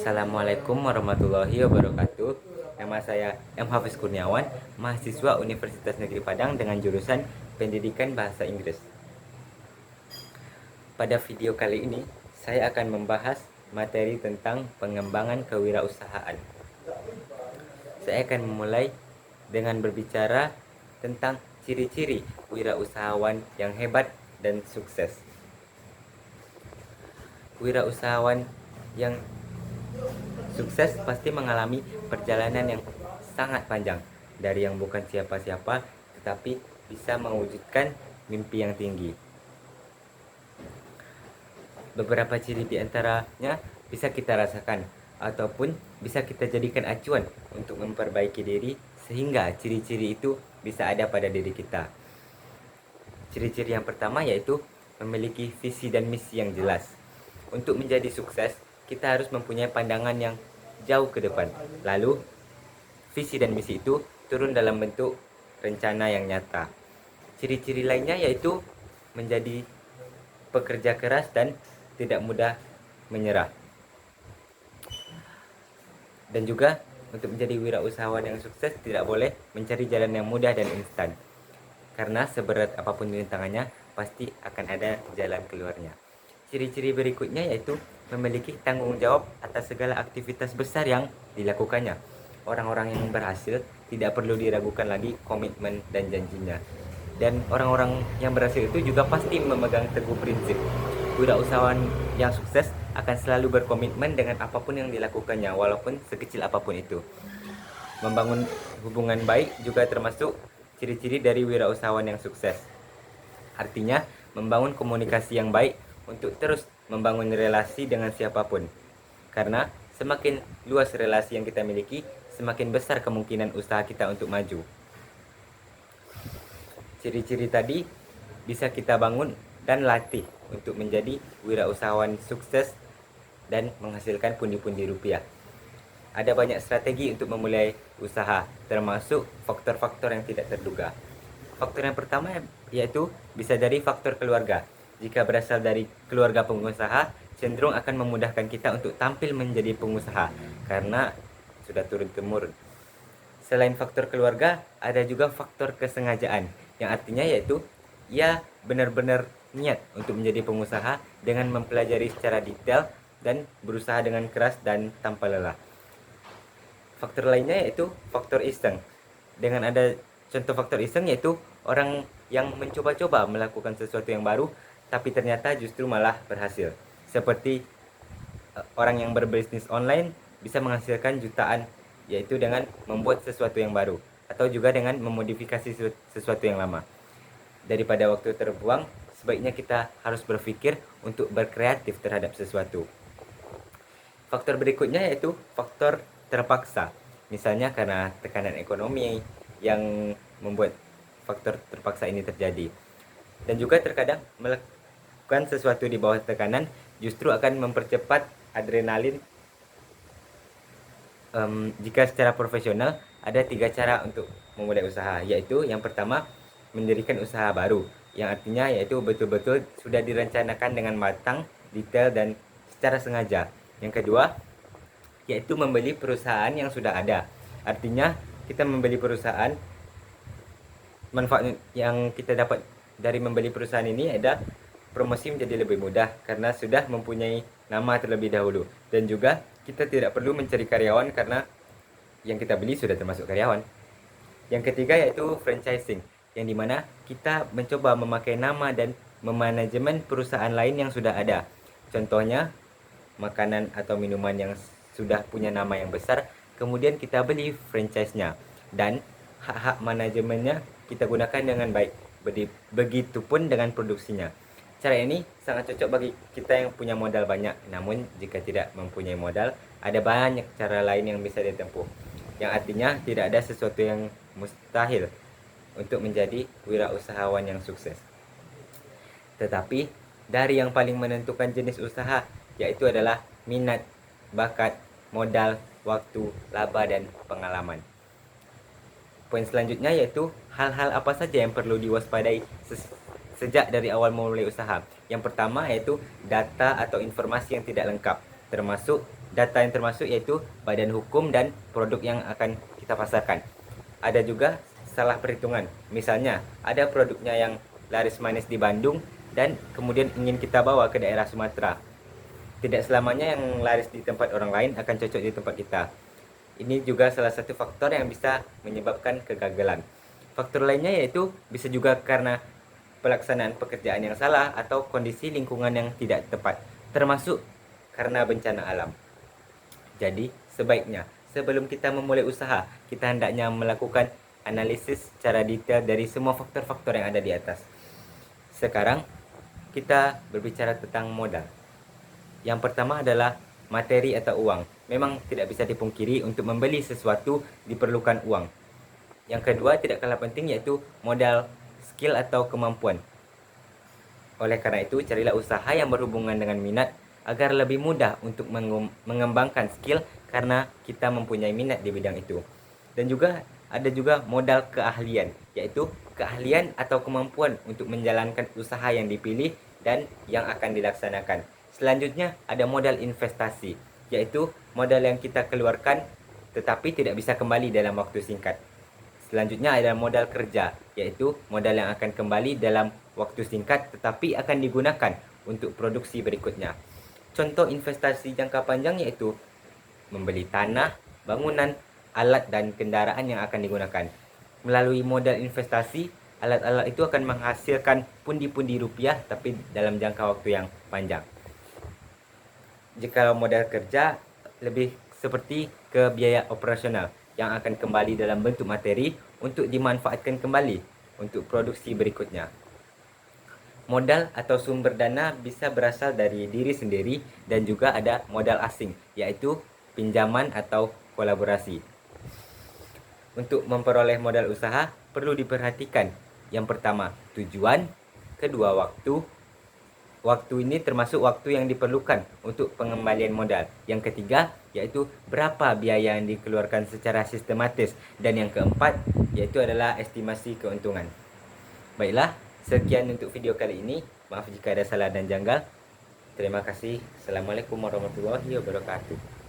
Assalamualaikum warahmatullahi wabarakatuh. Nama saya M. Hafiz Kurniawan, mahasiswa Universitas Negeri Padang dengan jurusan Pendidikan Bahasa Inggris. Pada video kali ini, saya akan membahas materi tentang pengembangan kewirausahaan. Saya akan memulai dengan berbicara tentang ciri-ciri wirausahawan yang hebat dan sukses. Wirausahawan yang sukses pasti mengalami perjalanan yang sangat panjang, dari yang bukan siapa-siapa tetapi bisa mewujudkan mimpi yang tinggi. Beberapa ciri di antaranya bisa kita rasakan ataupun bisa kita jadikan acuan untuk memperbaiki diri sehingga ciri-ciri itu bisa ada pada diri kita. Ciri-ciri yang pertama yaitu memiliki visi dan misi yang jelas. Untuk menjadi sukses, kita harus mempunyai pandangan yang jauh ke depan. Lalu, visi dan misi itu turun dalam bentuk rencana yang nyata. Ciri-ciri lainnya yaitu menjadi pekerja keras dan tidak mudah menyerah. Dan juga untuk menjadi wirausahawan yang sukses tidak boleh mencari jalan yang mudah dan instan. Karena seberat apapun rintangannya, pasti akan ada jalan keluarnya. Ciri-ciri berikutnya yaitu memiliki tanggung jawab atas segala aktivitas besar yang dilakukannya. Orang-orang yang berhasil tidak perlu diragukan lagi komitmen dan janjinya. Dan orang-orang yang berhasil itu juga pasti memegang teguh prinsip. Wirausahawan yang sukses akan selalu berkomitmen dengan apapun yang dilakukannya, walaupun sekecil apapun itu. Membangun hubungan baik juga termasuk ciri-ciri dari wirausahawan yang sukses. Artinya, membangun komunikasi yang baik untuk terus membangun relasi dengan siapapun. Karena semakin luas relasi yang kita miliki, semakin besar kemungkinan usaha kita untuk maju. Ciri-ciri tadi bisa kita bangun dan latih untuk menjadi wirausahawan sukses dan menghasilkan pundi-pundi rupiah. Ada banyak strategi untuk memulai usaha, termasuk faktor-faktor yang tidak terduga. Faktor yang pertama yaitu bisa dari faktor keluarga. Jika berasal dari keluarga pengusaha, cenderung akan memudahkan kita untuk tampil menjadi pengusaha karena sudah turun-temurun. Selain faktor keluarga, ada juga faktor kesengajaan, yang artinya yaitu ia benar-benar niat untuk menjadi pengusaha dengan mempelajari secara detail dan berusaha dengan keras dan tanpa lelah. Faktor lainnya yaitu faktor iseng. Dengan ada contoh faktor iseng yaitu orang yang mencoba-coba melakukan sesuatu yang baru tapi ternyata justru malah berhasil. Seperti orang yang berbisnis online bisa menghasilkan jutaan yaitu dengan membuat sesuatu yang baru atau juga dengan memodifikasi sesuatu yang lama. Daripada waktu terbuang, sebaiknya kita harus berpikir untuk berkreatif terhadap sesuatu. Faktor berikutnya yaitu faktor terpaksa. Misalnya karena tekanan ekonomi yang membuat faktor terpaksa ini terjadi. Dan juga terkadang melakukan sesuatu di bawah tekanan justru akan mempercepat adrenalin. Jika secara profesional ada 3 cara untuk memulai usaha, yaitu yang pertama mendirikan usaha baru, yang artinya yaitu betul-betul sudah direncanakan dengan matang, detail dan secara sengaja. Yang kedua yaitu membeli perusahaan yang sudah ada, artinya kita membeli perusahaan, manfaat yang kita dapat dari membeli perusahaan ini ada promosi menjadi lebih mudah karena sudah mempunyai nama terlebih dahulu, dan juga kita tidak perlu mencari karyawan karena yang kita beli sudah termasuk karyawan. Yang ketiga yaitu franchising, yang dimana kita mencoba memakai nama dan memanajemen perusahaan lain yang sudah ada. Contohnya makanan atau minuman yang sudah punya nama yang besar, kemudian kita beli franchise-nya dan hak-hak manajemennya kita gunakan dengan baik. Begitupun dengan produksinya. Cara ini sangat cocok bagi kita yang punya modal banyak. Namun jika tidak mempunyai modal, ada banyak cara lain yang bisa ditempuh. Yang artinya tidak ada sesuatu yang mustahil untuk menjadi wirausahawan yang sukses. Tetapi dari yang paling menentukan jenis usaha yaitu adalah minat, bakat, modal, waktu, laba, dan pengalaman. Poin selanjutnya yaitu hal-hal apa saja yang perlu diwaspadai sejak dari awal memulai usaha. Yang pertama yaitu data atau informasi yang tidak lengkap, termasuk data yang termasuk yaitu badan hukum dan produk yang akan kita pasarkan. Ada juga salah perhitungan. Misalnya, ada produknya yang laris manis di Bandung dan kemudian ingin kita bawa ke daerah Sumatera. Tidak selamanya yang laris di tempat orang lain akan cocok di tempat kita. Ini juga salah satu faktor yang bisa menyebabkan kegagalan. Faktor lainnya yaitu bisa juga karena pelaksanaan pekerjaan yang salah atau kondisi lingkungan yang tidak tepat, termasuk karena bencana alam. Jadi, sebaiknya sebelum kita memulai usaha, kita hendaknya melakukan analisis secara detail dari semua faktor-faktor yang ada di atas. Sekarang, kita berbicara tentang modal. Yang pertama adalah materi atau uang. Memang tidak bisa dipungkiri untuk membeli sesuatu diperlukan uang. Yang kedua tidak kalah penting yaitu modal skill atau kemampuan. Oleh karena itu, carilah usaha yang berhubungan dengan minat agar lebih mudah untuk mengembangkan skill karena kita mempunyai minat di bidang itu. Dan juga ada juga modal keahlian, yaitu keahlian atau kemampuan untuk menjalankan usaha yang dipilih dan yang akan dilaksanakan. Selanjutnya ada modal investasi, yaitu modal yang kita keluarkan tetapi tidak bisa kembali dalam waktu singkat. Selanjutnya ada modal kerja, yaitu modal yang akan kembali dalam waktu singkat tetapi akan digunakan untuk produksi berikutnya. Contoh investasi jangka panjang yaitu membeli tanah, bangunan, alat dan kendaraan yang akan digunakan. Melalui modal investasi, alat-alat itu akan menghasilkan pundi-pundi rupiah tapi dalam jangka waktu yang panjang. Jika modal kerja lebih seperti ke biaya operasional yang akan kembali dalam bentuk materi untuk dimanfaatkan kembali untuk produksi berikutnya. Modal atau sumber dana bisa berasal dari diri sendiri dan juga ada modal asing, yaitu pinjaman atau kolaborasi. Untuk memperoleh modal usaha perlu diperhatikan. Yang pertama, tujuan, kedua waktu. Waktu ini termasuk waktu yang diperlukan untuk pengembalian modal. Yang ketiga, yaitu berapa biaya yang dikeluarkan secara sistematis. Dan yang keempat, yaitu adalah estimasi keuntungan. Baiklah, sekian untuk video kali ini. Maaf jika ada salah dan janggal. Terima kasih. Assalamualaikum warahmatullahi wabarakatuh.